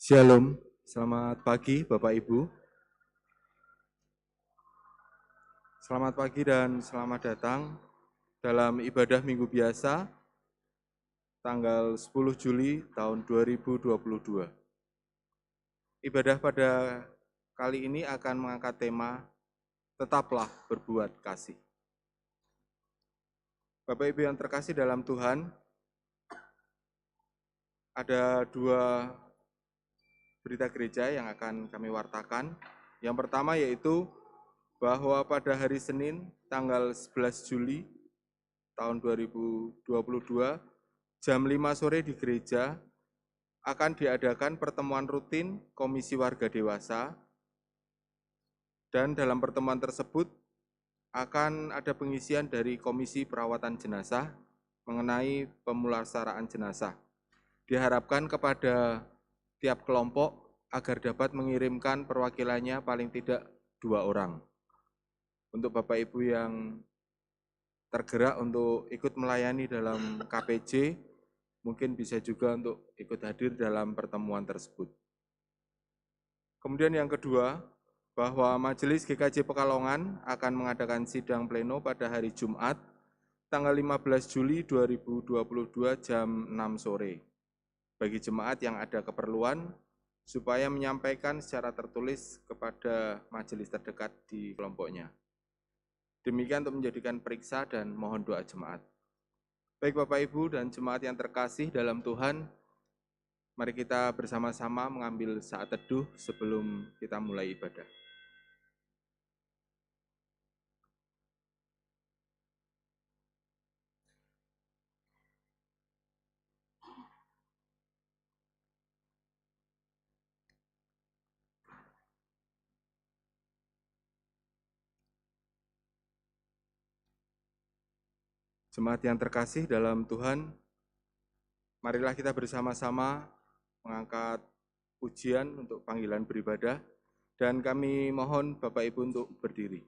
Shalom, selamat pagi Bapak Ibu. Selamat pagi dan selamat datang dalam ibadah Minggu Biasa tanggal 10 Juli tahun 2022. Ibadah pada kali ini akan mengangkat tema Tetaplah Berbuat Kasih. Bapak Ibu yang terkasih dalam Tuhan, ada dua berita gereja yang akan kami wartakan. Yang pertama yaitu bahwa pada hari Senin tanggal 11 Juli tahun 2022 jam 5 sore di gereja akan diadakan pertemuan rutin Komisi Warga Dewasa, dan dalam pertemuan tersebut akan ada pengisian dari Komisi Perawatan Jenazah mengenai pemulasaraan jenazah. Diharapkan kepada tiap kelompok agar dapat mengirimkan perwakilannya paling tidak 2 orang. Untuk Bapak Ibu yang tergerak untuk ikut melayani dalam KPJ, mungkin bisa juga untuk ikut hadir dalam pertemuan tersebut. Kemudian yang kedua, bahwa Majelis GKJ Pekalongan akan mengadakan sidang pleno pada hari Jumat, tanggal 15 Juli 2022 jam 6 sore. Bagi jemaat yang ada keperluan, supaya menyampaikan secara tertulis kepada majelis terdekat di kelompoknya. Demikian untuk menjadikan periksa dan mohon doa jemaat. Baik Bapak Ibu dan jemaat yang terkasih dalam Tuhan, mari kita bersama-sama mengambil saat teduh sebelum kita mulai ibadah. Jemaat yang terkasih dalam Tuhan, marilah kita bersama-sama mengangkat pujian untuk panggilan beribadah, dan kami mohon Bapak Ibu untuk berdiri.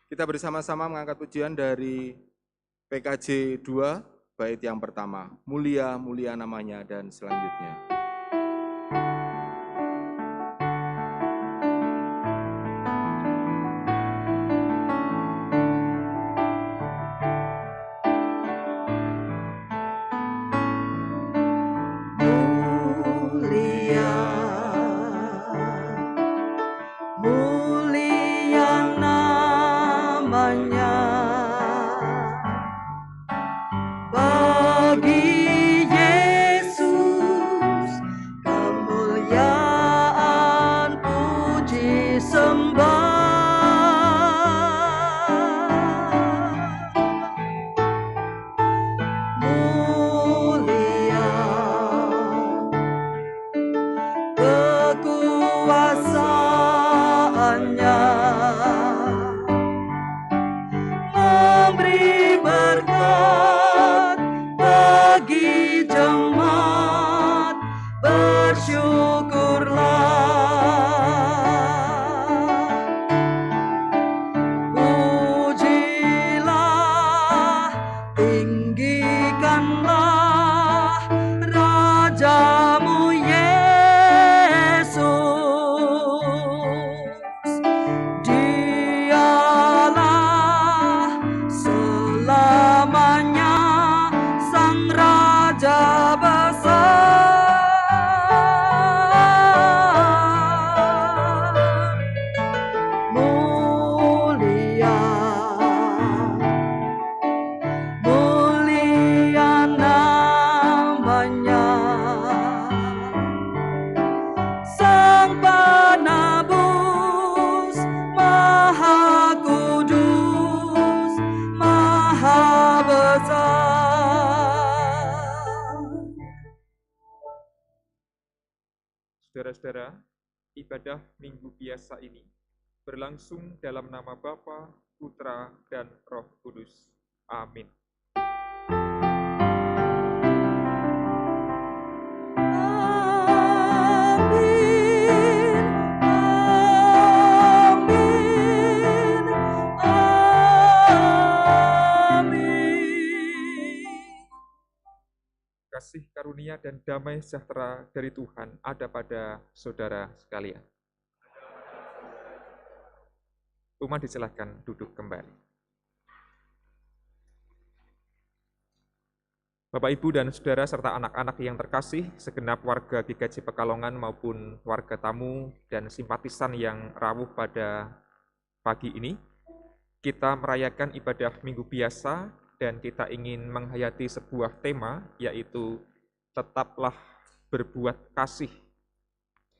Kita bersama-sama mengangkat pujian dari PKJ 2, bait yang pertama, Mulia, mulia namanya, dan selanjutnya. Saudara-saudara, ibadah Minggu Biasa ini berlangsung dalam nama Bapa, Putra, dan Roh Kudus. Amin. kasih karunia dan damai sejahtera dari Tuhan ada pada saudara sekalian. Umat disilahkan duduk kembali. Bapak, Ibu, dan Saudara, serta anak-anak yang terkasih, segenap warga GKJ Pekalongan maupun warga tamu dan simpatisan yang rawuh pada pagi ini, kita merayakan ibadah Minggu Biasa dan kita ingin menghayati sebuah tema, yaitu tetaplah berbuat kasih.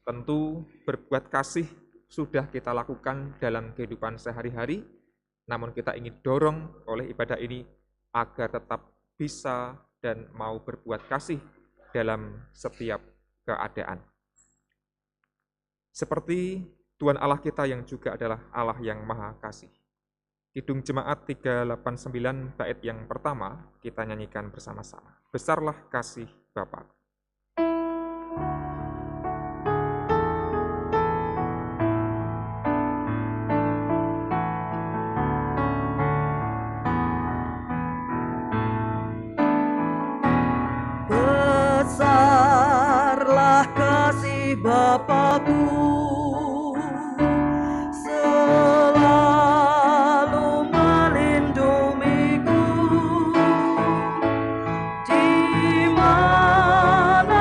Tentu berbuat kasih sudah kita lakukan dalam kehidupan sehari-hari, namun kita ingin dorong oleh ibadah ini agar tetap bisa dan mau berbuat kasih dalam setiap keadaan. Seperti Tuhan Allah kita yang juga adalah Allah yang Maha Kasih. Kidung Jemaat 389 bait yang pertama kita nyanyikan bersama-sama. Besarlah kasih Bapa. Besarlah kasih Bapa-Ku, selalu melindungiku di mana-mana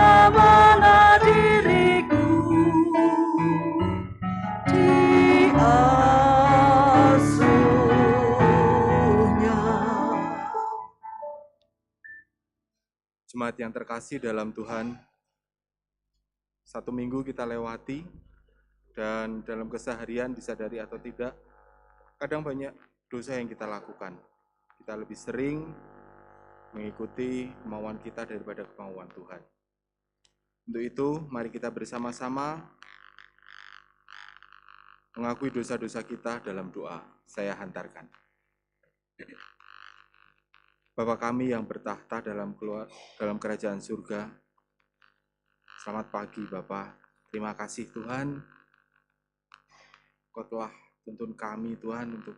diriku diasuhnya. Jemaat yang terkasih dalam Tuhan, satu minggu kita lewati, dan dalam keseharian disadari atau tidak, kadang banyak dosa yang kita lakukan. Kita lebih sering mengikuti kemauan kita daripada kemauan Tuhan. Untuk itu, mari kita bersama-sama mengakui dosa-dosa kita dalam doa. Saya hantarkan. Bapa kami yang bertahta dalam kerajaan surga, selamat pagi Bapa. Terima kasih Tuhan, Kau telah tuntun kami Tuhan untuk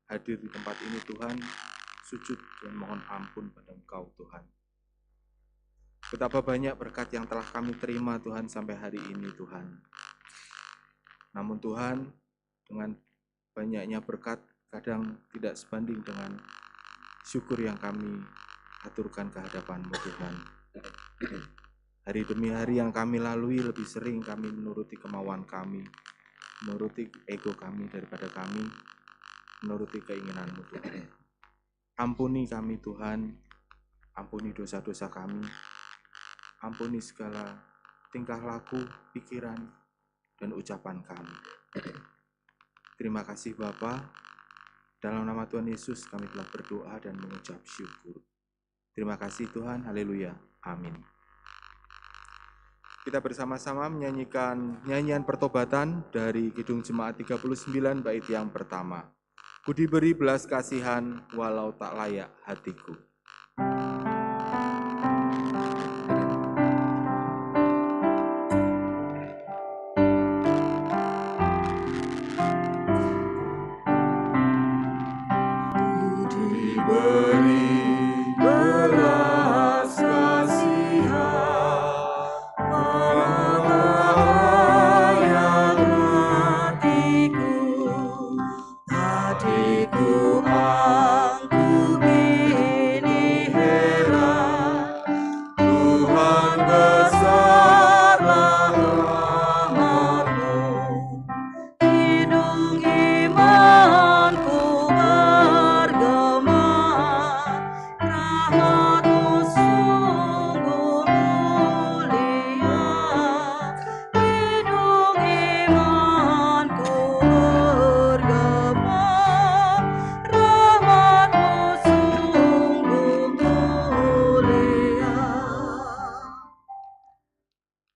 hadir di tempat ini Tuhan, sujud dan mohon ampun pada Engkau Tuhan. Betapa banyak berkat yang telah kami terima Tuhan sampai hari ini Tuhan. Namun Tuhan, dengan banyaknya berkat kadang tidak sebanding dengan syukur yang kami aturkan ke hadapan-Mu Tuhan. Hari demi hari yang kami lalui lebih sering kami menuruti kemauan kami, menuruti ego kami daripada kami menuruti keinginan-Mu Tuhan. Ampuni kami Tuhan, ampuni dosa-dosa kami, ampuni segala tingkah laku, pikiran, dan ucapan kami. Terima kasih Bapa. Dalam nama Tuhan Yesus kami telah berdoa dan mengucap syukur. Terima kasih Tuhan, haleluya, amin. Kita bersama-sama menyanyikan nyanyian pertobatan dari Kidung Jemaat 39 bait yang pertama. Ku diberi belas kasihan walau tak layak hatiku.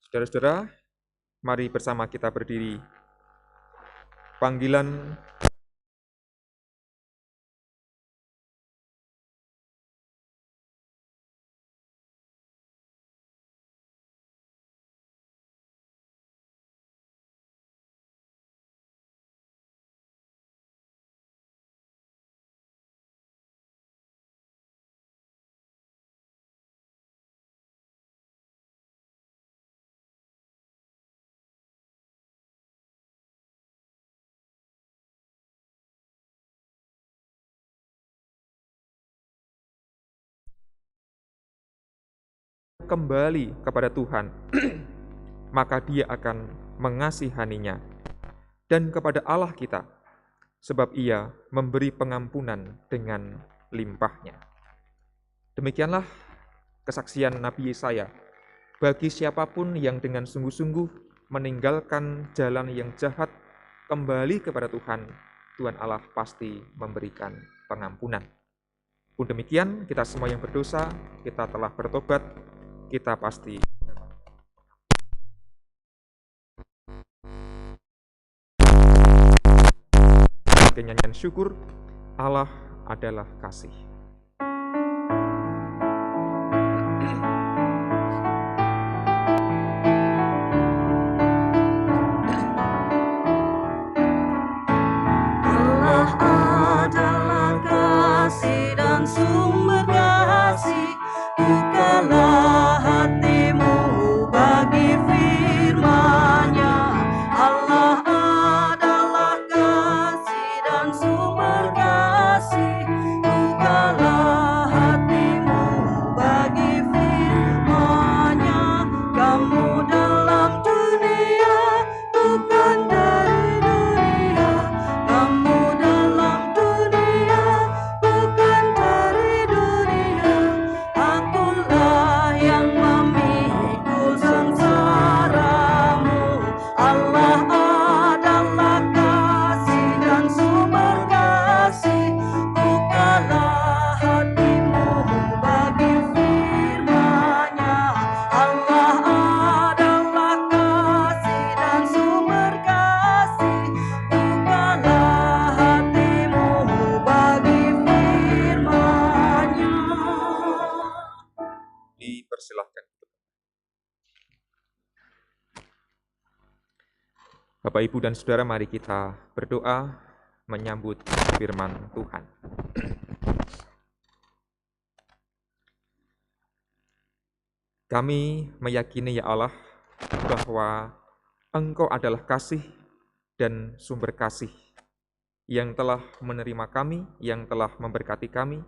Saudara-saudara, mari bersama kita berdiri. Panggilan kembali kepada Tuhan, maka Dia akan mengasihaninya, dan kepada Allah kita, sebab Ia memberi pengampunan dengan limpahnya. Demikianlah kesaksian Nabi Yesaya. Bagi siapapun yang dengan sungguh-sungguh meninggalkan jalan yang jahat, kembali kepada Tuhan, Tuhan Allah pasti memberikan pengampunan. Pun demikian, kita semua yang berdosa, kita telah bertobat, kita pasti nyanyian syukur. Allah adalah kasih. Allah adalah kasih dan sumber kasih. Bukalah hatimu bagi firman-Nya. Allah adalah kasih dan sumber kasih. Bukalah hatimu bagi firman-Nya. Kamu dalam dunia, bukan dari dunia. Kamu dalam dunia, bukan dari dunia. Akulah yang memikul sengsaramu. Allah adalah kasih dan sumber kasih. Bukalah hatimu bagi firman-Nya. Allah adalah kasih dan sumber kasih. Bukalah hatimu bagi firman-Nya. Dipersilahkan. Bapak, Ibu, dan Saudara, mari kita berdoa menyambut firman Tuhan. Kami meyakini, ya Allah, bahwa Engkau adalah kasih dan sumber kasih yang telah menerima kami, yang telah memberkati kami,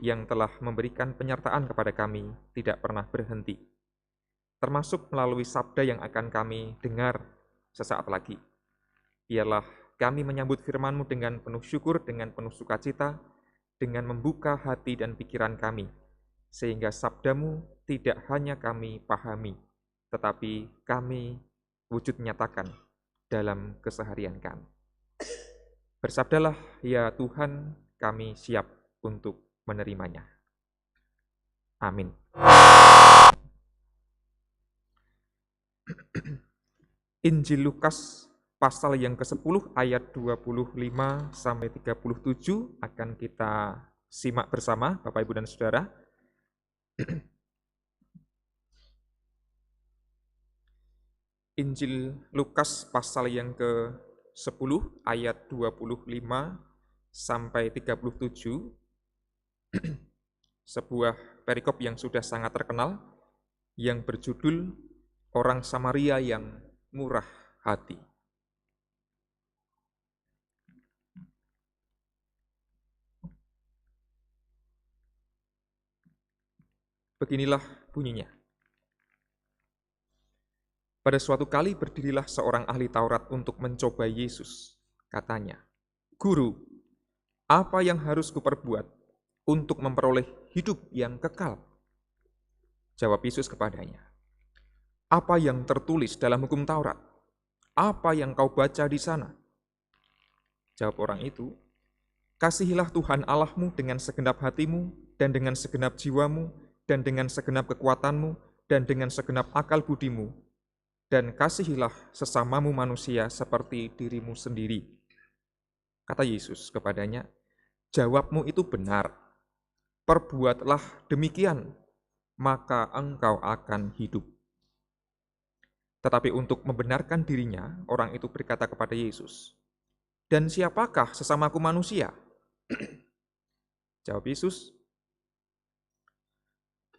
yang telah memberikan penyertaan kepada kami tidak pernah berhenti, termasuk melalui sabda yang akan kami dengar sesaat lagi. Ialah kami menyambut firman-Mu dengan penuh syukur, dengan penuh sukacita, dengan membuka hati dan pikiran kami, sehingga sabda-Mu tidak hanya kami pahami, tetapi kami wujud nyatakan dalam keseharian kami. Bersabdalah, ya Tuhan, kami siap untuk menerimanya. Amin. Injil Lukas pasal yang ke-10 ayat 25 sampai 37 akan kita simak bersama Bapak, Ibu, dan Saudara. Injil Lukas pasal yang ke-10 ayat 25 sampai 37, sebuah perikop yang sudah sangat terkenal yang berjudul Orang Samaria yang Murah Hati. Beginilah bunyinya. Pada suatu kali berdirilah seorang ahli Taurat untuk mencoba Yesus. Katanya, "Guru, apa yang harus kuperbuat untuk memperoleh hidup yang kekal?" Jawab Yesus kepadanya, "Apa yang tertulis dalam hukum Taurat? Apa yang kau baca di sana?" Jawab orang itu, "Kasihilah Tuhan Allahmu dengan segenap hatimu, dan dengan segenap jiwamu, dan dengan segenap kekuatanmu, dan dengan segenap akal budimu, dan kasihilah sesamamu manusia seperti dirimu sendiri." Kata Yesus kepadanya, "Jawabmu itu benar. Perbuatlah demikian, maka engkau akan hidup." Tetapi untuk membenarkan dirinya, orang itu berkata kepada Yesus, "Dan siapakah sesamaku manusia?" Jawab Yesus,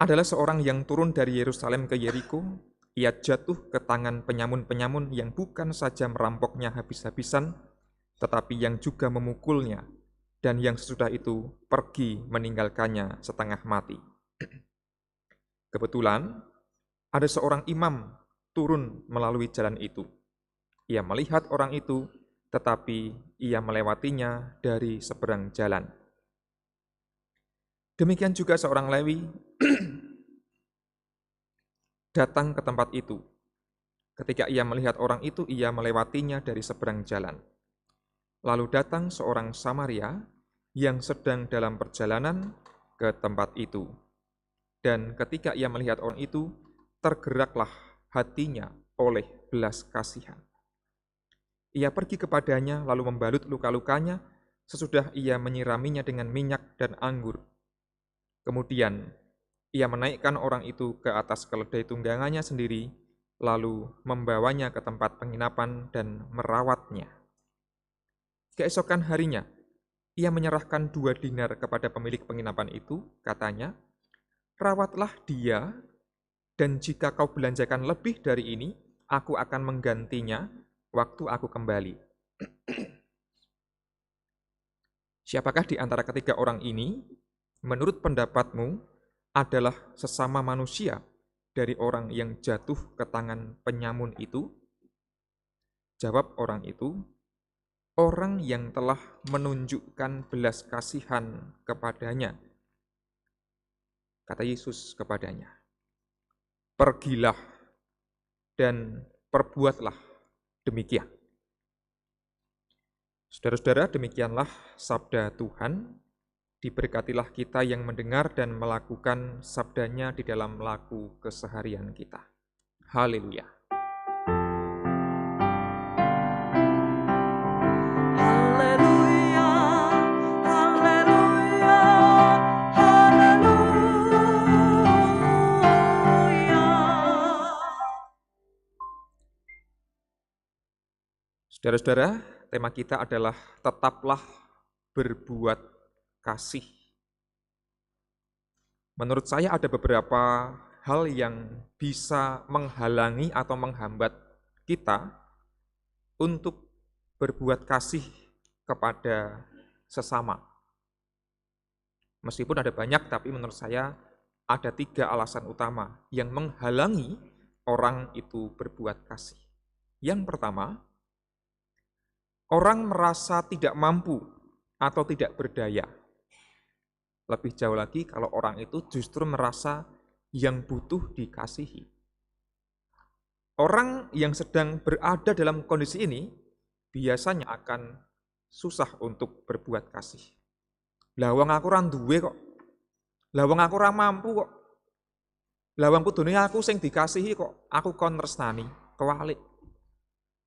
"Adalah seorang yang turun dari Yerusalem ke Yeriko. Ia jatuh ke tangan penyamun-penyamun yang bukan saja merampoknya habis-habisan, tetapi yang juga memukulnya, dan yang sesudah itu pergi meninggalkannya setengah mati. Kebetulan ada seorang imam turun melalui jalan itu. Ia melihat orang itu, tetapi ia melewatinya dari seberang jalan. Demikian juga seorang Lewi datang ke tempat itu. Ketika ia melihat orang itu, ia melewatinya dari seberang jalan. Lalu datang seorang Samaria yang sedang dalam perjalanan ke tempat itu. Dan ketika ia melihat orang itu, tergeraklah hatinya oleh belas kasihan. Ia pergi kepadanya lalu membalut luka-lukanya, sesudah ia menyiraminya dengan minyak dan anggur. Kemudian ia menaikkan orang itu ke atas keledai tunggangannya sendiri, lalu membawanya ke tempat penginapan dan merawatnya. Keesokan harinya, ia menyerahkan 2 dinar kepada pemilik penginapan itu, katanya, "Rawatlah dia, dan jika kau belanjakan lebih dari ini, aku akan menggantinya waktu aku kembali." Siapakah di antara ketiga orang ini, menurut pendapatmu, adalah sesama manusia dari orang yang jatuh ke tangan penyamun itu? Jawab orang itu, "Orang yang telah menunjukkan belas kasihan kepadanya." Kata Yesus kepadanya, "Pergilah dan perbuatlah demikian." Saudara-saudara, demikianlah sabda Tuhan. Diberkatilah kita yang mendengar dan melakukan sabdanya di dalam laku keseharian kita. Haleluya. Haleluya, haleluya, haleluya. Saudara-saudara, tema kita adalah tetaplah berbuat kasih. Menurut saya ada beberapa hal yang bisa menghalangi atau menghambat kita untuk berbuat kasih kepada sesama. Meskipun ada banyak, tapi menurut saya ada 3 alasan utama yang menghalangi orang itu berbuat kasih. Yang pertama, orang merasa tidak mampu atau tidak berdaya. Lebih jauh lagi kalau orang itu justru merasa yang butuh dikasihi. Orang yang sedang berada dalam kondisi ini biasanya akan susah untuk berbuat kasih. Lah wong aku ora duwe kok. Lah wong aku ora mampu kok. Lah wong kudune aku sing dikasihi kok. Aku kon tresnani, kewalik.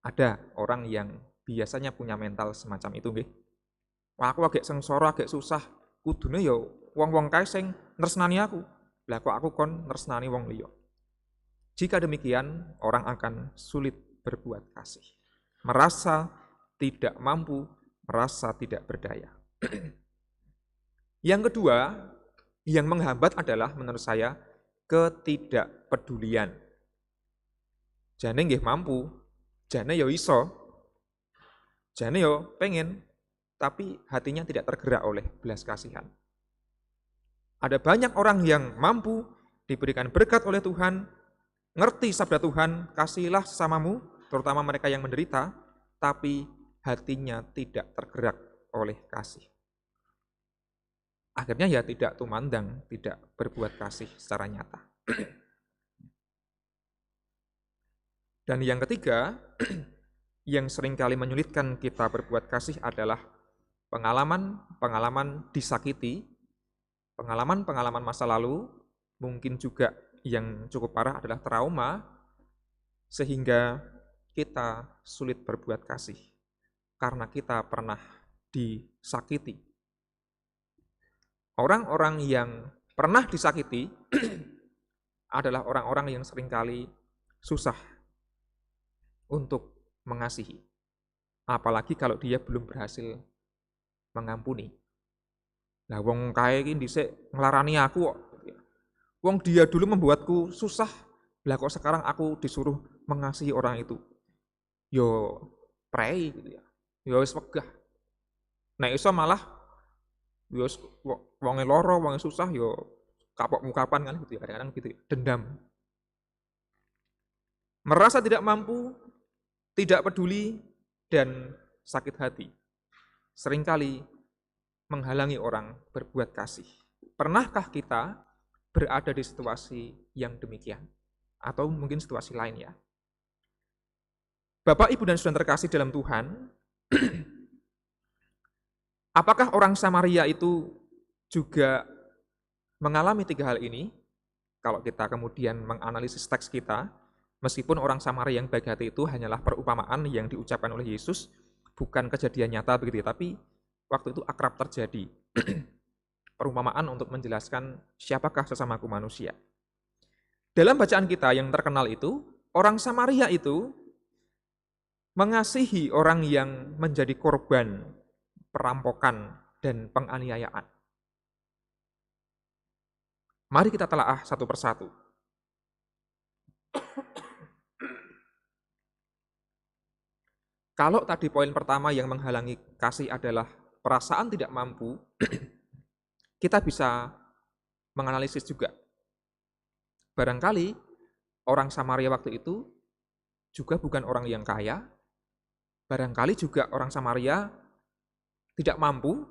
Ada orang yang biasanya punya mental semacam itu nggih. Wah, aku agak sengsara, agak susah. Kudune ya wong-wong kae sing nresnani aku. Lah kok aku kon nresnani wong liya. Jika demikian, orang akan sulit berbuat kasih. Merasa tidak mampu, merasa tidak berdaya. Yang kedua, yang menghambat adalah menurut saya ketidakpedulian. Jane nggih mampu, jane ya iso, jane ya pengen, tapi hatinya tidak tergerak oleh belas kasihan. Ada banyak orang yang mampu, diberikan berkat oleh Tuhan, ngerti sabda Tuhan, kasihilah sesamamu, terutama mereka yang menderita, tapi hatinya tidak tergerak oleh kasih. Akhirnya ya tidak tumandang, tidak berbuat kasih secara nyata. Dan yang ketiga, yang seringkali menyulitkan kita berbuat kasih adalah pengalaman disakiti, pengalaman masa lalu, mungkin juga yang cukup parah adalah trauma, sehingga kita sulit berbuat kasih karena kita pernah disakiti. Orang-orang yang pernah disakiti adalah orang-orang yang seringkali susah untuk mengasihi. Apalagi kalau dia belum berhasil mengampuni. Lah wong kae iki dhisik nglarani aku kok. Wong dia dulu membuatku susah, lah kok sekarang aku disuruh mengasihi orang itu. Yo prei gitu ya. Yo wis wegah. Nek iso malah yo wonge lara, wonge susah yo kapok mukapan kan gitu ya. Kadang-kadang gitu ya. Dendam. merasa tidak mampu, tidak peduli, dan sakit hati. Seringkali menghalangi orang berbuat kasih. Pernahkah kita berada di situasi yang demikian? Atau mungkin situasi lain ya? Bapak, Ibu, dan Saudara terkasih dalam Tuhan, apakah orang Samaria itu juga mengalami 3 hal ini? Kalau kita kemudian menganalisis teks kita, meskipun orang Samaria yang baik hati itu hanyalah perumpamaan yang diucapkan oleh Yesus, bukan kejadian nyata begitu, tapi waktu itu akrab terjadi. Perumpamaan untuk menjelaskan siapakah sesamaku manusia. Dalam bacaan kita yang terkenal itu, orang Samaria itu mengasihi orang yang menjadi korban perampokan dan penganiayaan. Mari kita telaah satu persatu. Kalau tadi poin pertama yang menghalangi kasih adalah perasaan tidak mampu, kita bisa menganalisis juga. Barangkali orang Samaria waktu itu juga bukan orang yang kaya, barangkali juga orang Samaria tidak mampu,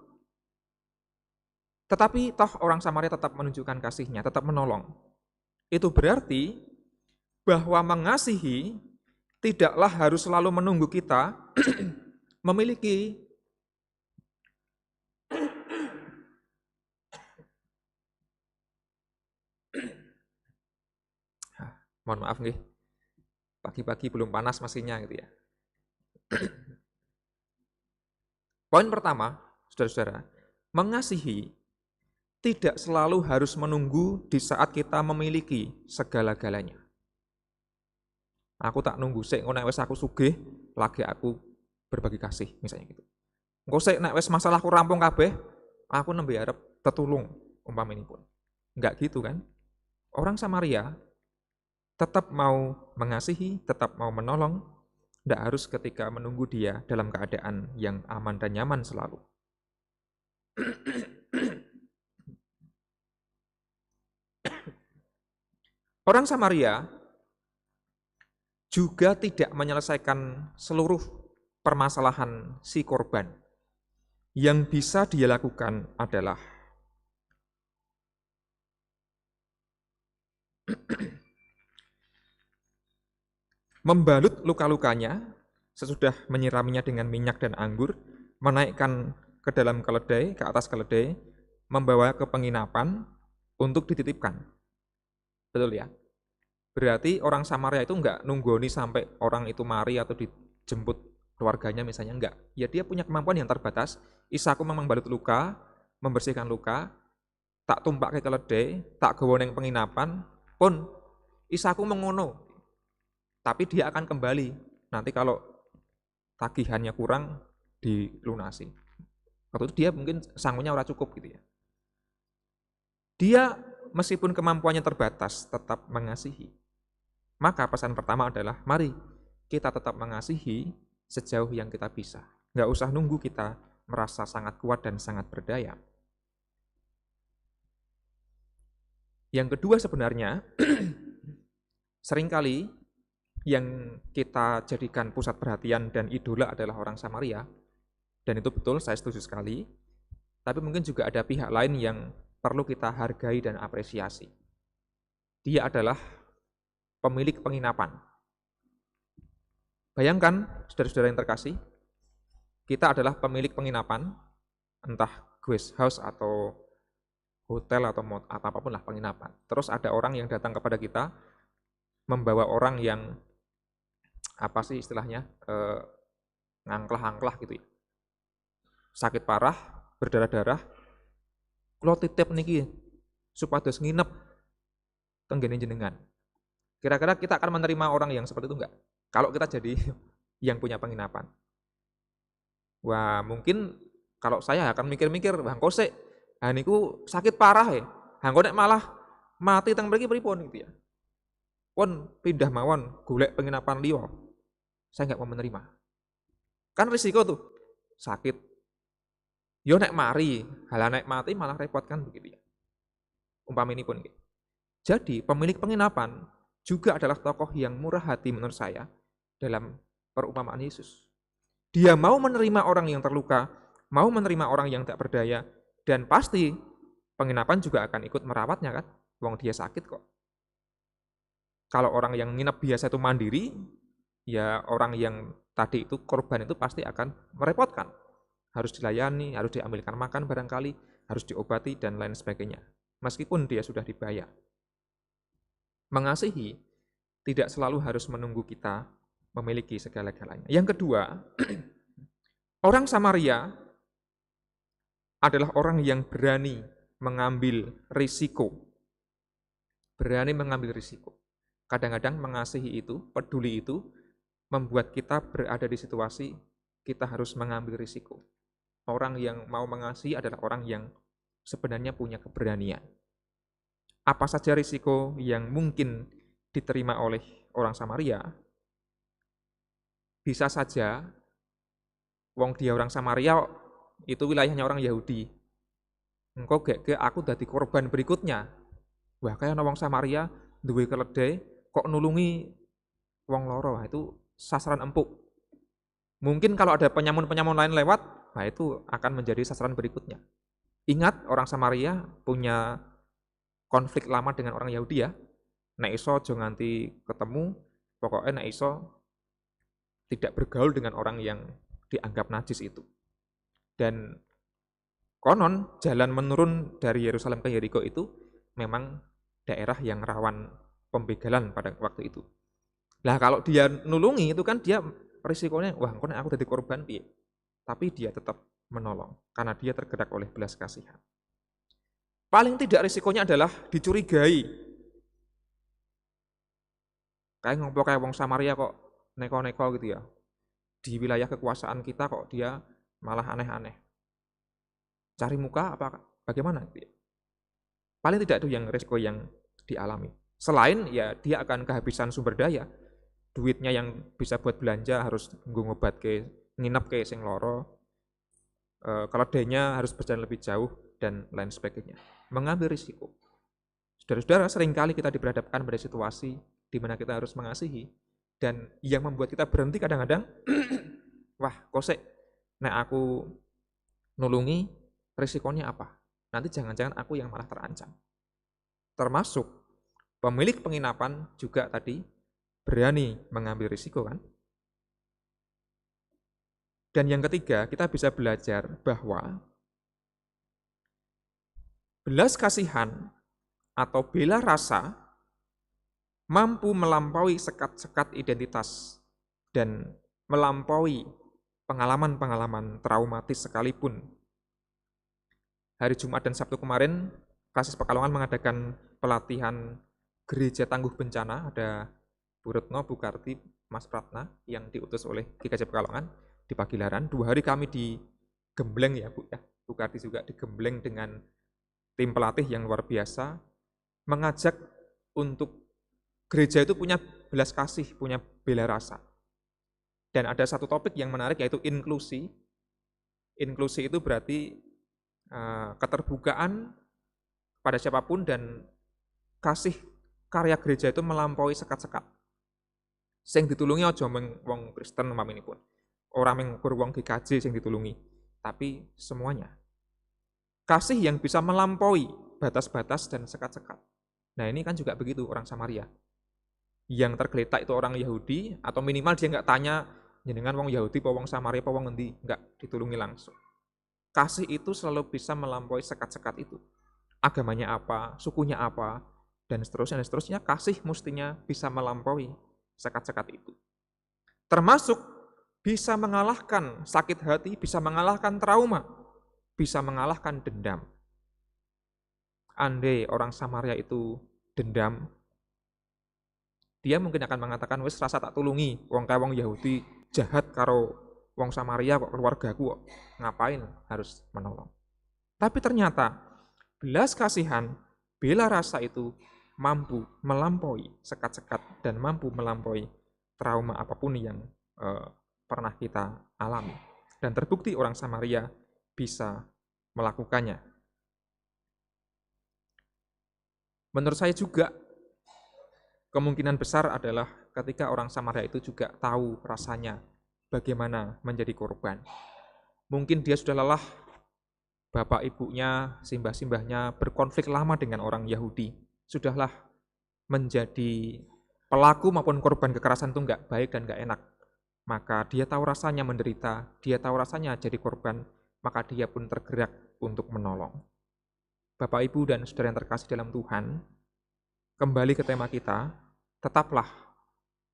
tetapi toh orang Samaria tetap menunjukkan kasihnya, tetap menolong. Itu berarti bahwa mengasihi tidaklah harus selalu menunggu kita memiliki mohon maaf nih, pagi-pagi belum panas mesinnya gitu ya. Poin pertama, saudara-saudara, mengasihi tidak selalu harus menunggu di saat kita memiliki segala-galanya. Aku tak nunggu sik nek wis aku sugih, lagi aku berbagi kasih misalnya gitu. Engko sik nek wis masalahku rampung kabeh, aku nembe arep tetulung umpaminipun. Enggak gitu kan? Orang Samaria tetap mau mengasihi, tetap mau menolong, tidak harus ketika menunggu dia dalam keadaan yang aman dan nyaman selalu. Orang Samaria juga tidak menyelesaikan seluruh permasalahan si korban. Yang bisa dia lakukan adalah membalut luka-lukanya sesudah menyiraminya dengan minyak dan anggur, menaikkan ke dalam keledai, ke atas keledai, membawa ke penginapan untuk dititipkan. Betul ya? Berarti orang Samaria itu enggak nunggoni sampai orang itu mari atau dijemput keluarganya misalnya, enggak. Ya dia punya kemampuan yang terbatas, isaku memang balut luka, membersihkan luka, tak tumpak ke keledai, tak gawa ning penginapan, pun isaku mengono. Tapi dia akan kembali. Nanti kalau tagihannya kurang, dilunasi. Waktu itu dia mungkin sangunya ora cukup gitu ya. Dia meskipun kemampuannya terbatas, tetap mengasihi. Maka pesan pertama adalah, mari kita tetap mengasihi sejauh yang kita bisa. Nggak usah nunggu kita merasa sangat kuat dan sangat berdaya. Yang kedua sebenarnya, seringkali yang kita jadikan pusat perhatian dan idola adalah orang Samaria, dan itu betul, saya setuju sekali, tapi mungkin juga ada pihak lain yang perlu kita hargai dan apresiasi. Dia adalah pemilik penginapan. Bayangkan, saudara-saudara yang terkasih, kita adalah pemilik penginapan, entah guest house atau hotel atau apapun lah penginapan. Terus ada orang yang datang kepada kita, membawa orang yang apa sih istilahnya, ngangklah-angklah gitu ya. Sakit parah, berdarah-darah, kula titip niki supados nginep tenggene jenengan. Kira-kira kita akan menerima orang yang seperti itu enggak? Kalau kita jadi yang punya penginapan. Wah, mungkin kalau saya akan mikir-mikir, Bang Kosek, niku sakit parah ya. Hangko nek malah mati teng mriki pripun gitu ya. Pun pindah mawon golek penginapan liya. Saya enggak mau menerima. Kan risiko tuh, sakit. Yo nek mari, halah nek mati malah repot kan begitu ya. Umpaminipun gitu. Jadi pemilik penginapan juga adalah tokoh yang murah hati menurut saya dalam perumpamaan Yesus. Dia mau menerima orang yang terluka, mau menerima orang yang tak berdaya, dan pasti penginapan juga akan ikut merawatnya kan, wong dia sakit kok. Kalau orang yang nginep biasa itu mandiri, ya orang yang tadi itu korban itu pasti akan merepotkan. Harus dilayani, harus diambilkan makan barangkali, harus diobati dan lain sebagainya. Meskipun dia sudah dibayar. Mengasihi tidak selalu harus menunggu kita memiliki segala-galanya. Yang kedua, orang Samaria adalah orang yang berani mengambil risiko. Berani mengambil risiko. Kadang-kadang mengasihi itu, peduli itu, membuat kita berada di situasi kita harus mengambil risiko. Orang yang mau mengasihi adalah orang yang sebenarnya punya keberanian. Apa saja risiko yang mungkin diterima oleh orang Samaria? Bisa saja, wong dia orang Samaria, itu wilayahnya orang Yahudi. Engkau gek aku dadi korban berikutnya. Wah, kayak wong Samaria, duwe keledai, kok nulungi wong loro, itu sasaran empuk. Mungkin kalau ada penyamun-penyamun lain lewat, nah itu akan menjadi sasaran berikutnya. Ingat, orang Samaria punya konflik lama dengan orang Yahudi ya. Nek iso aja nganti ketemu, pokoknya nek iso tidak bergaul dengan orang yang dianggap najis itu. Dan konon jalan menurun dari Yerusalem ke Yeriko itu memang daerah yang rawan pembegalan pada waktu itu. Nah kalau dia nulungi itu kan dia risikonya, wah kok aku jadi korban piye. Tapi dia tetap menolong karena dia tergerak oleh belas kasihan. Paling tidak risikonya adalah dicurigai. Kayak ngopo kayak wong Samaria kok neko-neko gitu ya. Di wilayah kekuasaan kita kok dia malah aneh-aneh. Cari muka apa bagaimana gitu ya. Paling tidak itu yang risiko yang dialami. Selain ya dia akan kehabisan sumber daya. Duitnya yang bisa buat belanja harus ngobat ke nginep ke sing loro. Keledainya harus berjalan lebih jauh dan lain sebagainya. Mengambil risiko. Saudara-saudara, seringkali kita diperhadapkan pada situasi di mana kita harus mengasihi dan yang membuat kita berhenti kadang-kadang wah, kosek nek aku nulungi risikonya apa? Nanti jangan-jangan aku yang malah terancam. Termasuk pemilik penginapan juga tadi berani mengambil risiko kan? Dan yang ketiga, kita bisa belajar bahwa belas kasihan atau bela rasa mampu melampaui sekat-sekat identitas dan melampaui pengalaman-pengalaman traumatis sekalipun. Hari Jumat dan Sabtu kemarin, Klasis Pekalongan mengadakan pelatihan gereja tangguh bencana. Ada Bu Retno, Bu Karti, Mas Pratna yang diutus oleh GKJ Pekalongan di Pagilaran. 2 hari kami digembleng ya Bu ya. Bu Karti juga digembleng dengan tim pelatih yang luar biasa, mengajak untuk gereja itu punya belas kasih, punya bela rasa. Dan ada satu topik yang menarik yaitu inklusi. Inklusi itu berarti keterbukaan pada siapapun dan kasih karya gereja itu melampaui sekat-sekat. Sing ditulungi aja wong Kristen pun. Orang yang wong GKJ sing ditulungi, tapi semuanya. Kasih yang bisa melampaui batas-batas dan sekat-sekat. Nah ini kan juga begitu orang Samaria. Yang tergeletak itu orang Yahudi, atau minimal dia nggak tanya, jenengan wong Yahudi, apa wong Samaria, apa wong ngendi, nggak ditulungi langsung. Kasih itu selalu bisa melampaui sekat-sekat itu. Agamanya apa, sukunya apa, dan seterusnya, kasih mestinya bisa melampaui sekat-sekat itu. Termasuk bisa mengalahkan sakit hati, bisa mengalahkan trauma, bisa mengalahkan dendam. Andai orang Samaria itu dendam, dia mungkin akan mengatakan, wis rasa tak tulungi, wong kae wong Yahudi jahat karo wong Samaria kok keluargaku kok, ngapain harus menolong. Tapi ternyata belas kasihan, bela rasa itu mampu melampaui sekat-sekat dan mampu melampaui trauma apapun yang pernah kita alami. Dan terbukti orang Samaria bisa melakukannya. Menurut saya juga Kemungkinan besar adalah ketika orang Samaria itu juga tahu rasanya bagaimana menjadi korban. Mungkin dia sudah lelah, bapak ibunya, simbah-simbahnya berkonflik lama dengan orang Yahudi. Sudahlah menjadi pelaku maupun korban kekerasan itu enggak baik dan enggak enak. Maka dia tahu rasanya menderita, dia tahu rasanya jadi korban, maka dia pun tergerak untuk menolong. Bapak, Ibu, dan saudara yang terkasih dalam Tuhan, kembali ke tema kita, tetaplah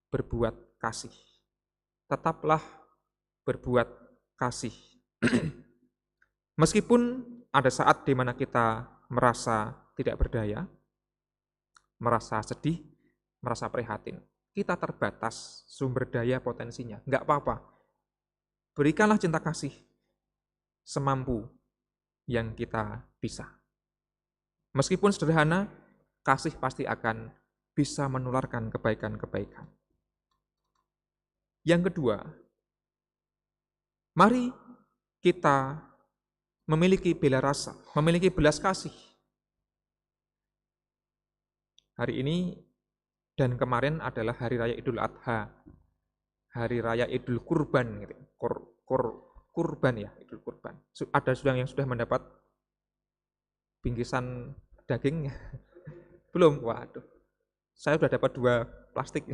berbuat kasih. Tetaplah berbuat kasih. Meskipun ada saat di mana kita merasa tidak berdaya, merasa sedih, merasa prihatin. Kita terbatas sumber daya potensinya. Enggak apa-apa. Berikanlah cinta kasih semampu yang kita bisa. Meskipun sederhana, kasih pasti akan bisa menularkan kebaikan-kebaikan. Yang kedua, mari kita memiliki bela rasa, memiliki belas kasih. Hari ini dan kemarin adalah Hari Raya Idul Adha, Hari Raya Idul Kurban, gitu. Kurban ya, Idul Kurban. Ada yang sudah mendapat bingkisan daging? Belum? Waduh, saya sudah dapat 2 plastik.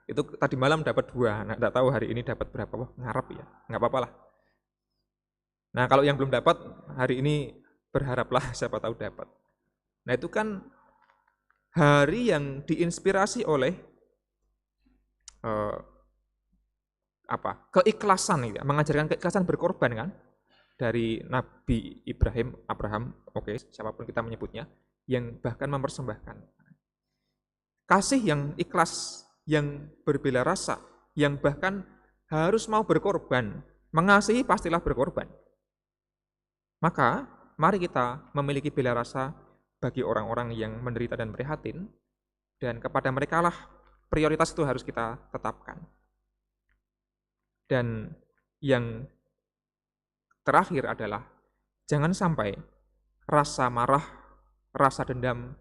Itu tadi malam dapat 2, nggak tahu hari ini dapat berapa. Wah, ngarep ya, nggak apa-apa lah. Nah, kalau yang belum dapat, hari ini berharaplah siapa tahu dapat. Nah, itu kan hari yang diinspirasi oleh keikhlasan, ya, mengajarkan keikhlasan berkorban kan, dari Nabi Abraham, oke, siapapun kita menyebutnya, yang bahkan mempersembahkan. Kasih yang ikhlas, yang berbela rasa, yang bahkan harus mau berkorban. Mengasihi pastilah berkorban. Maka, mari kita memiliki bela rasa bagi orang-orang yang menderita dan prihatin, dan kepada mereka lah prioritas itu harus kita tetapkan. Dan yang terakhir adalah, jangan sampai rasa marah, rasa dendam,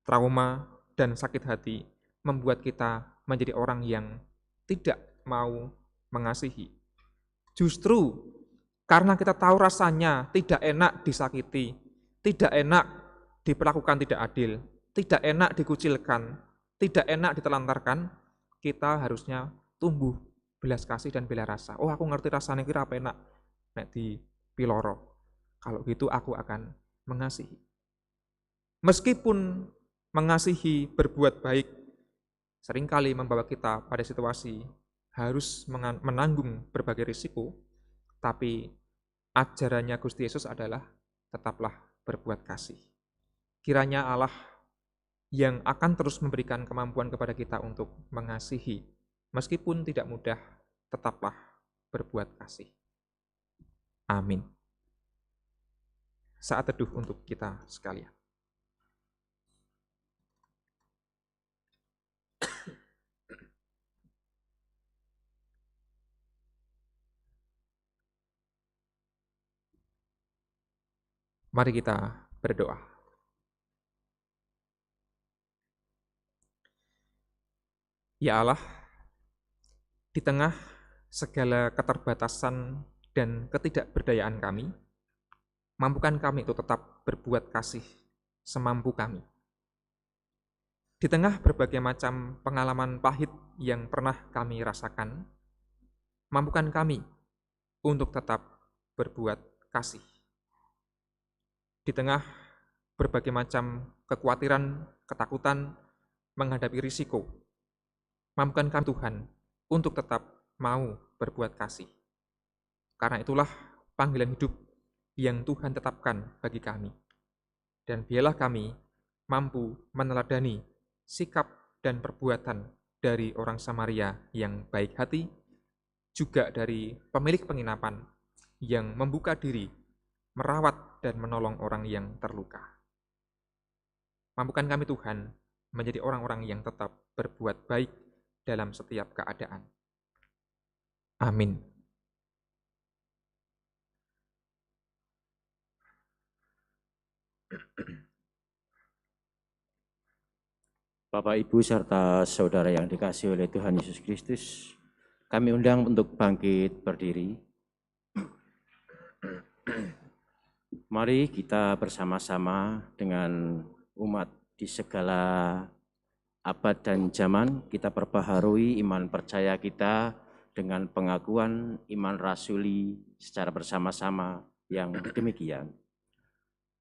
trauma, dan sakit hati membuat kita menjadi orang yang tidak mau mengasihi. Justru karena kita tahu rasanya tidak enak disakiti, tidak enak diperlakukan tidak adil, tidak enak dikucilkan, tidak enak ditelantarkan, kita harusnya tumbuh belas kasih dan bela rasa. Oh, aku ngerti rasanya kira apa enak nek di piloro. Kalau gitu aku akan mengasihi. Meskipun mengasihi berbuat baik seringkali membawa kita pada situasi harus menanggung berbagai risiko, tapi ajarannya Gusti Yesus adalah tetaplah berbuat kasih. Kiranya Allah yang akan terus memberikan kemampuan kepada kita untuk mengasihi, meskipun tidak mudah, tetaplah berbuat kasih. Amin. Saat teduh untuk kita sekalian. Mari kita berdoa. Ya Allah, di tengah segala keterbatasan dan ketidakberdayaan kami, mampukan kami untuk tetap berbuat kasih semampu kami. Di tengah berbagai macam pengalaman pahit yang pernah kami rasakan, mampukan kami untuk tetap berbuat kasih. Di tengah berbagai macam kekhawatiran, ketakutan menghadapi risiko, mampukan kami Tuhan untuk tetap mau berbuat kasih. Karena itulah panggilan hidup yang Tuhan tetapkan bagi kami. Dan biarlah kami mampu meneladani sikap dan perbuatan dari orang Samaria yang baik hati, juga dari pemilik penginapan yang membuka diri, merawat dan menolong orang yang terluka. Mampukan kami Tuhan menjadi orang-orang yang tetap berbuat baik dalam setiap keadaan. Amin. Bapak, Ibu, serta saudara yang dikasihi oleh Tuhan Yesus Kristus, kami undang untuk bangkit berdiri. Mari kita bersama-sama dengan umat di segala abad dan zaman, kita perbaharui iman percaya kita dengan pengakuan iman rasuli secara bersama-sama yang demikian.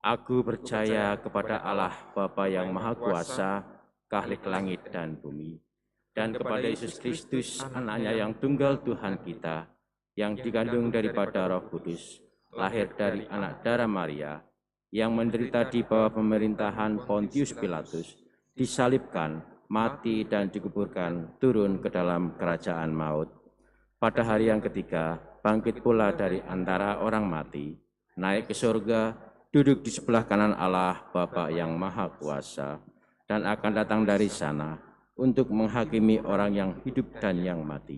Aku percaya kepada Allah Bapa yang Maha Kuasa, Khalik langit dan bumi, dan kepada Yesus Kristus, anaknya yang tunggal Tuhan kita, yang dikandung daripada Roh Kudus, lahir dari anak darah Maria, yang menderita di bawah pemerintahan Pontius Pilatus, disalibkan, mati dan dikuburkan, turun ke dalam kerajaan maut. Pada hari yang ketiga, bangkit pula dari antara orang mati, naik ke surga, duduk di sebelah kanan Allah Bapa yang Maha Kuasa, dan akan datang dari sana untuk menghakimi orang yang hidup dan yang mati.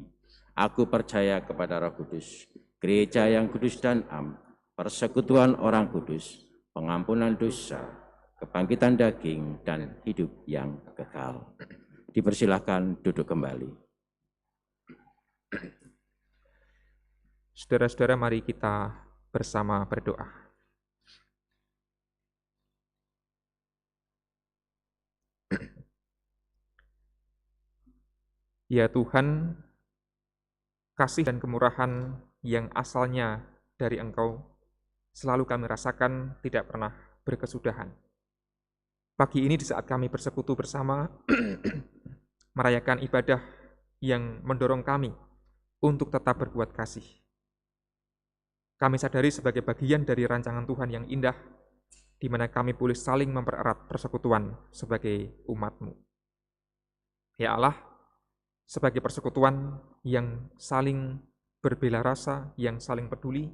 Aku percaya kepada Roh Kudus, gereja yang kudus dan am, persekutuan orang kudus, pengampunan dosa, kebangkitan daging, dan hidup yang kekal. Dipersilahkan duduk kembali. Saudara-saudara, mari kita bersama berdoa. Ya Tuhan, kasih dan kemurahan yang asalnya dari Engkau selalu kami rasakan tidak pernah berkesudahan. Pagi ini di saat kami bersekutu bersama, merayakan ibadah yang mendorong kami untuk tetap berbuat kasih. Kami sadari sebagai bagian dari rancangan Tuhan yang indah, di mana kami boleh saling mempererat persekutuan sebagai umat-Mu. Ya Allah, sebagai persekutuan yang saling berbela rasa, yang saling peduli,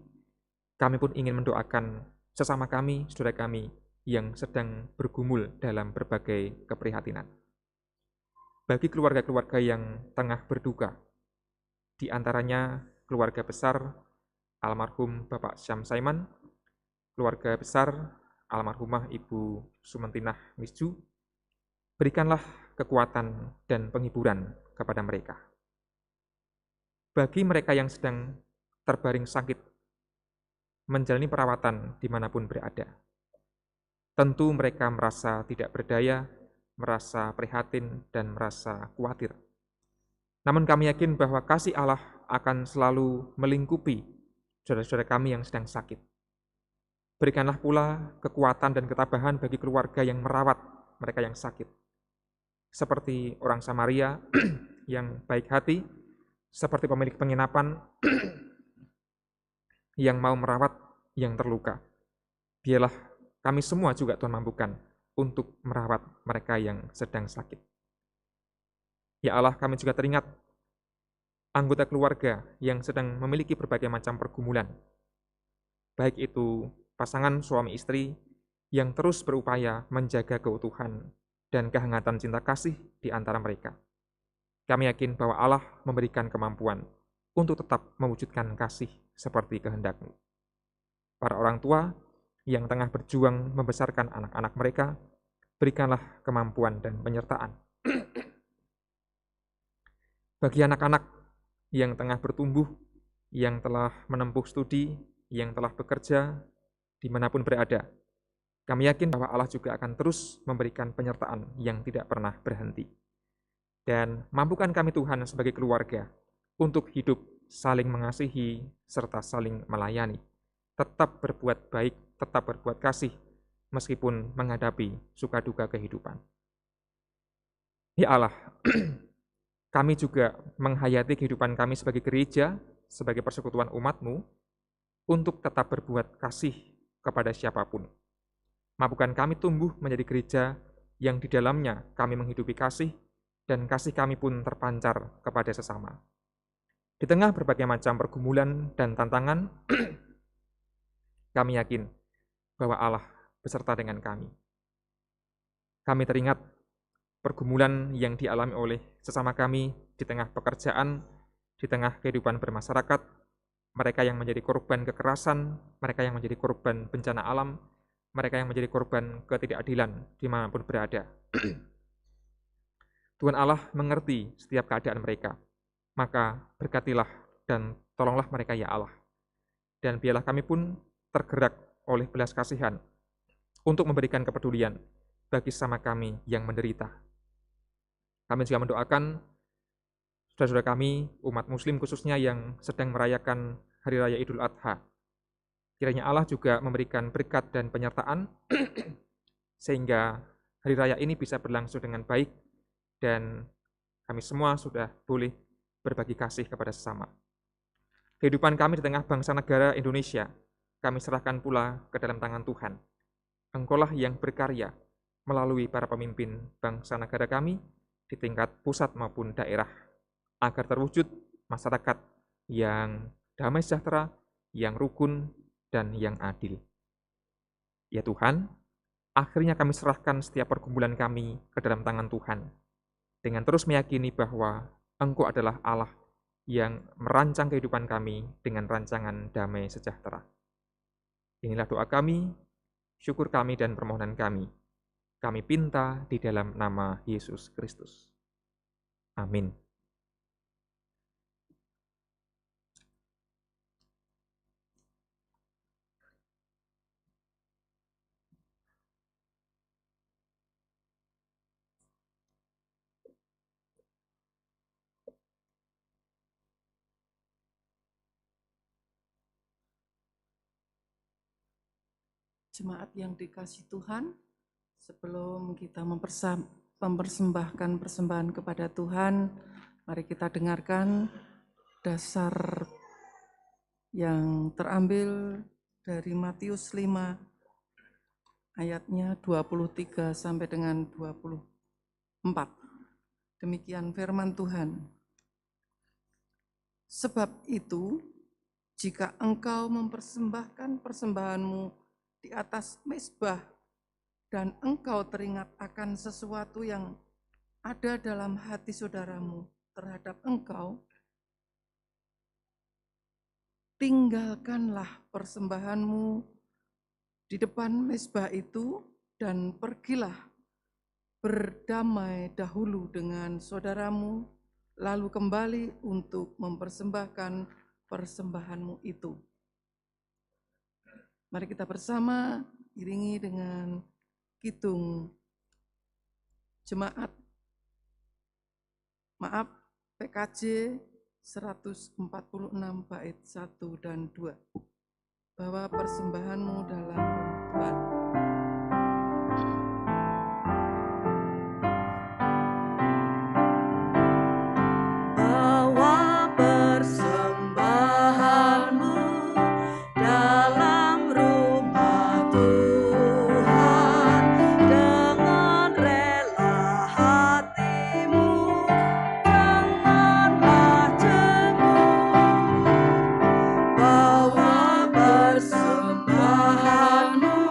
kami pun ingin mendoakan sesama kami, saudara kami, yang sedang bergumul dalam berbagai keprihatinan. Bagi keluarga-keluarga yang tengah berduka, di antaranya keluarga besar almarhum Bapak Syam Saiman, keluarga besar almarhumah Ibu Sumentinah Misju, berikanlah kekuatan dan penghiburan kepada mereka. Bagi mereka yang sedang terbaring sakit, menjalani perawatan dimanapun berada, tentu mereka merasa tidak berdaya, merasa prihatin, dan merasa khawatir. Namun kami yakin bahwa kasih Allah akan selalu melingkupi saudara-saudara kami yang sedang sakit. Berikanlah pula kekuatan dan ketabahan bagi keluarga yang merawat mereka yang sakit, seperti orang Samaria yang baik hati, seperti pemilik penginapan yang mau merawat yang terluka. Biarlah kami semua juga Tuhan mampukan untuk merawat mereka yang sedang sakit. Ya Allah, kami juga teringat anggota keluarga yang sedang memiliki berbagai macam pergumulan, baik itu pasangan suami istri yang terus berupaya menjaga keutuhan dan kehangatan cinta kasih di antara mereka. Kami yakin bahwa Allah memberikan kemampuan untuk tetap mewujudkan kasih seperti kehendak-Mu. Para orang tua yang tengah berjuang membesarkan anak-anak mereka, berikanlah kemampuan dan penyertaan. Bagi anak-anak yang tengah bertumbuh, yang telah menempuh studi, yang telah bekerja, dimanapun berada, kami yakin bahwa Allah juga akan terus memberikan penyertaan yang tidak pernah berhenti. Dan mampukan kami Tuhan sebagai keluarga untuk hidup saling mengasihi serta saling melayani, tetap berbuat baik, tetap berbuat kasih, meskipun menghadapi suka duka kehidupan. Ya Allah, kami juga menghayati kehidupan kami sebagai gereja, sebagai persekutuan umat-Mu, untuk tetap berbuat kasih kepada siapapun. Mampukan kami tumbuh menjadi gereja yang di dalamnya kami menghidupi kasih, dan kasih kami pun terpancar kepada sesama. Di tengah berbagai macam pergumulan dan tantangan, kami yakin bahwa Allah beserta dengan kami. Kami teringat pergumulan yang dialami oleh sesama kami di tengah pekerjaan, di tengah kehidupan bermasyarakat, mereka yang menjadi korban kekerasan, mereka yang menjadi korban bencana alam, mereka yang menjadi korban ketidakadilan dimanapun berada. Tuhan Allah mengerti setiap keadaan mereka. Maka berkatilah dan tolonglah mereka ya Allah. Dan biarlah kami pun tergerak oleh belas kasihan untuk memberikan kepedulian bagi sesama kami yang menderita. Kami juga mendoakan saudara-saudara kami, umat muslim khususnya yang sedang merayakan Hari Raya Idul Adha. Kiranya Allah juga memberikan berkat dan penyertaan sehingga Hari Raya ini bisa berlangsung dengan baik dan kami semua sudah boleh berbagi kasih kepada sesama. Kehidupan kami di tengah bangsa negara Indonesia, kami serahkan pula ke dalam tangan Tuhan. Engkaulah yang berkarya melalui para pemimpin bangsa negara kami di tingkat pusat maupun daerah, agar terwujud masyarakat yang damai sejahtera, yang rukun, dan yang adil. Ya Tuhan, akhirnya kami serahkan setiap pergumulan kami ke dalam tangan Tuhan, dengan terus meyakini bahwa Engkau adalah Allah yang merancang kehidupan kami dengan rancangan damai sejahtera. Inilah doa kami, syukur kami, dan permohonan kami. Kami pinta di dalam nama Yesus Kristus. Amin. Jemaat yang dikasihi Tuhan, sebelum kita mempersembahkan persembahan kepada Tuhan, mari kita dengarkan dasar yang terambil dari Matius 5 ayatnya 23 sampai dengan 24. Demikian firman Tuhan. Sebab itu, jika engkau mempersembahkan persembahanmu di atas mezbah, dan engkau teringat akan sesuatu yang ada dalam hati saudaramu terhadap engkau, tinggalkanlah persembahanmu di depan mezbah itu dan pergilah berdamai dahulu dengan saudaramu, lalu kembali untuk mempersembahkan persembahanmu itu. Mari kita bersama iringi dengan kidung jemaat, PKJ 146 bait 1 dan 2. Bawa persembahanmu dalam Tuhan. Bawa persembahanmu dalam rumah Tuhan dengan rela hatimu, janganlah cemburu. Bawa persembahanmu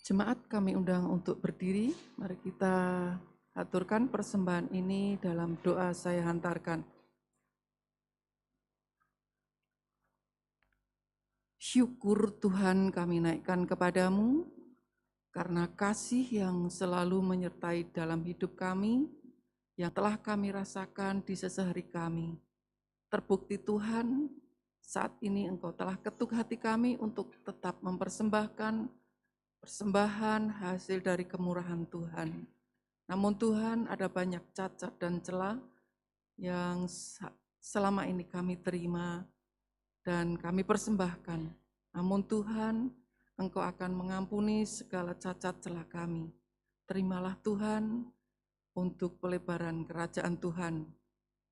Jemaat kami undang untuk berdiri, mari kita aturkan persembahan ini dalam doa saya hantarkan. Syukur Tuhan kami naikkan kepadamu, karena kasih yang selalu menyertai dalam hidup kami, yang telah kami rasakan di sesehari kami. Terbukti Tuhan, saat ini Engkau telah ketuk hati kami untuk tetap mempersembahkan persembahan hasil dari kemurahan Tuhan. Namun Tuhan, ada banyak cacat dan celah yang selama ini kami terima dan kami persembahkan. Namun Tuhan, Engkau akan mengampuni segala cacat celah kami. Terimalah Tuhan untuk pelebaran kerajaan Tuhan.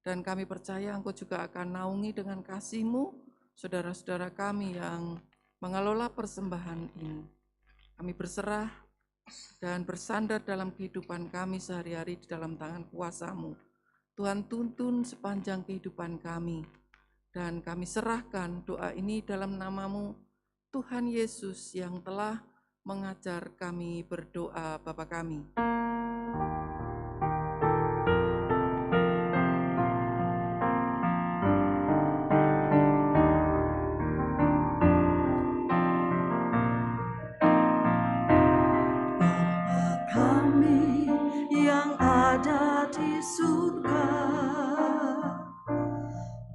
Dan kami percaya Engkau juga akan naungi dengan kasih-Mu saudara-saudara kami yang mengelola persembahan ini. Kami berserah dan bersandar dalam kehidupan kami sehari-hari di dalam tangan kuasa-Mu. Tuhan tuntun sepanjang kehidupan kami. Dan kami serahkan doa ini dalam nama-Mu, Tuhan Yesus yang telah mengajar kami berdoa Bapa kami. Yang ada di surga,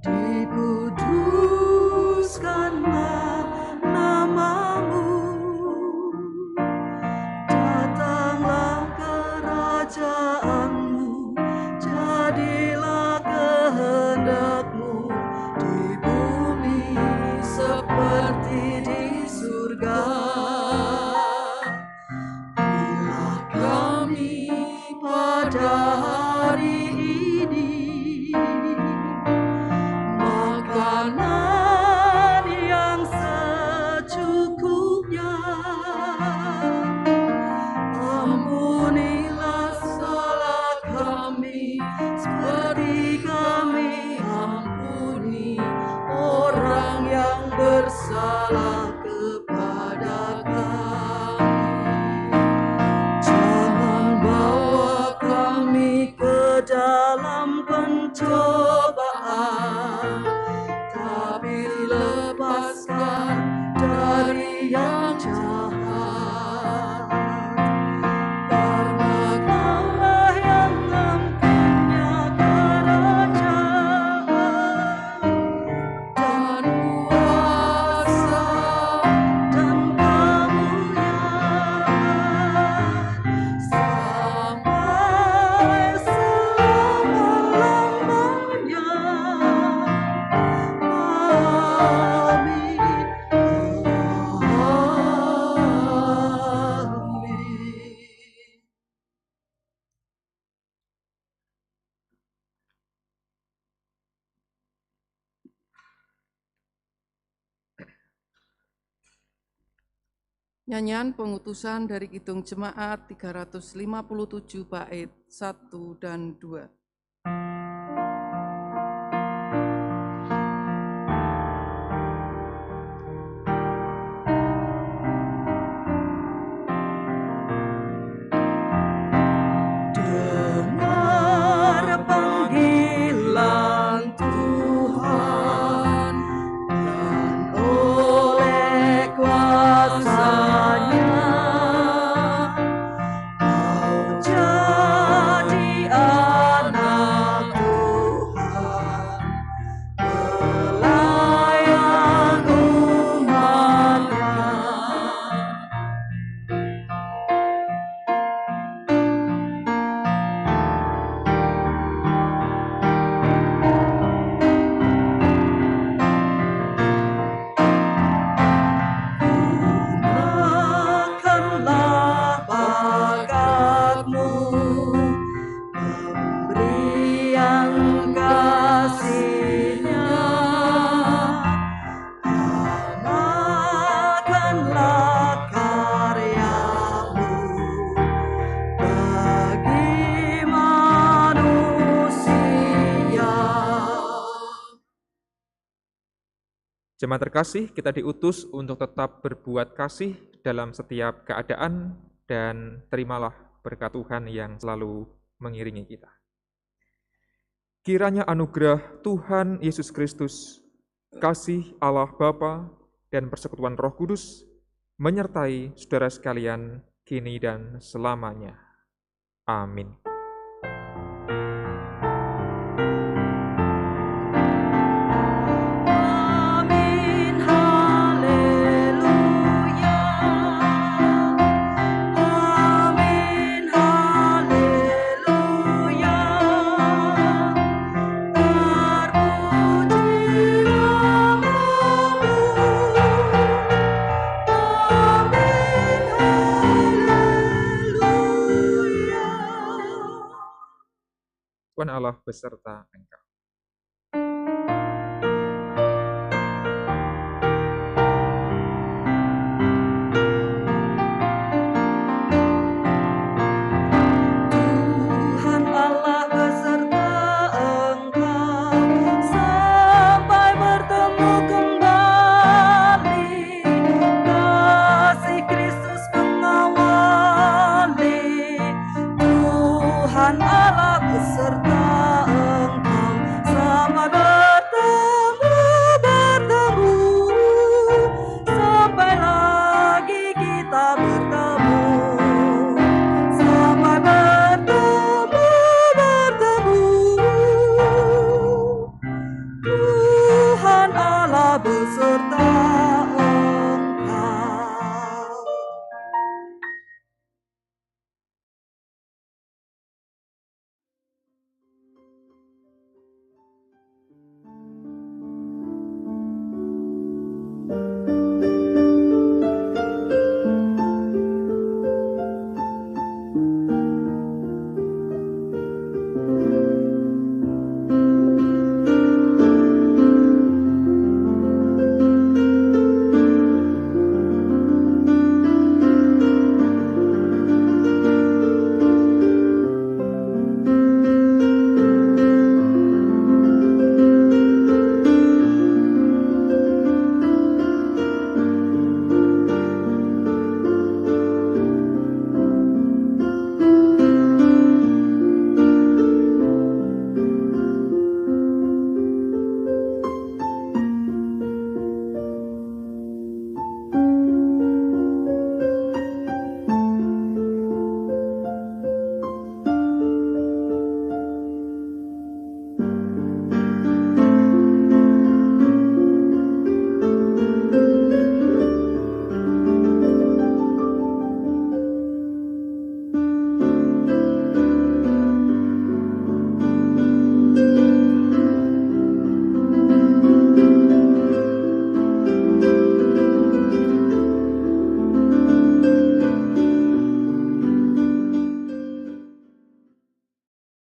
dikuduskanlah nama-Mu, datanglah kerajaan-Mu, jadilah kehendak-Mu di bumi seperti di surga. Pada hari ini makanan yang secukupnya, ampunilah salah kami seperti kami ampuni orang yang bersalah kepada kami. Dalam pencobaan, tapi lepaskan dari yang jahat. Karena Kaulah yang mempunyai kerajaan dan kuasa dan kemuliaan sampai selama-lamanya. Amin. Amin. Nyanyian pengutusan dari Kidung Jemaat 357 bait 1 dan 2. Dengar panggilan Tuhan, dan oleh kuasa-Nya kau jadi anak Jemaat terkasih, kita diutus untuk tetap berbuat kasih dalam setiap keadaan dan terimalah berkat Tuhan yang selalu mengiringi kita. Kiranya anugerah Tuhan Yesus Kristus, kasih Allah Bapa, dan persekutuan Roh Kudus menyertai saudara sekalian kini dan selamanya. Amin. Amin, haleluya. Amin, haleluya. Terpuji namamu. Amin, haleluya. Tuhan Allah beserta engkau.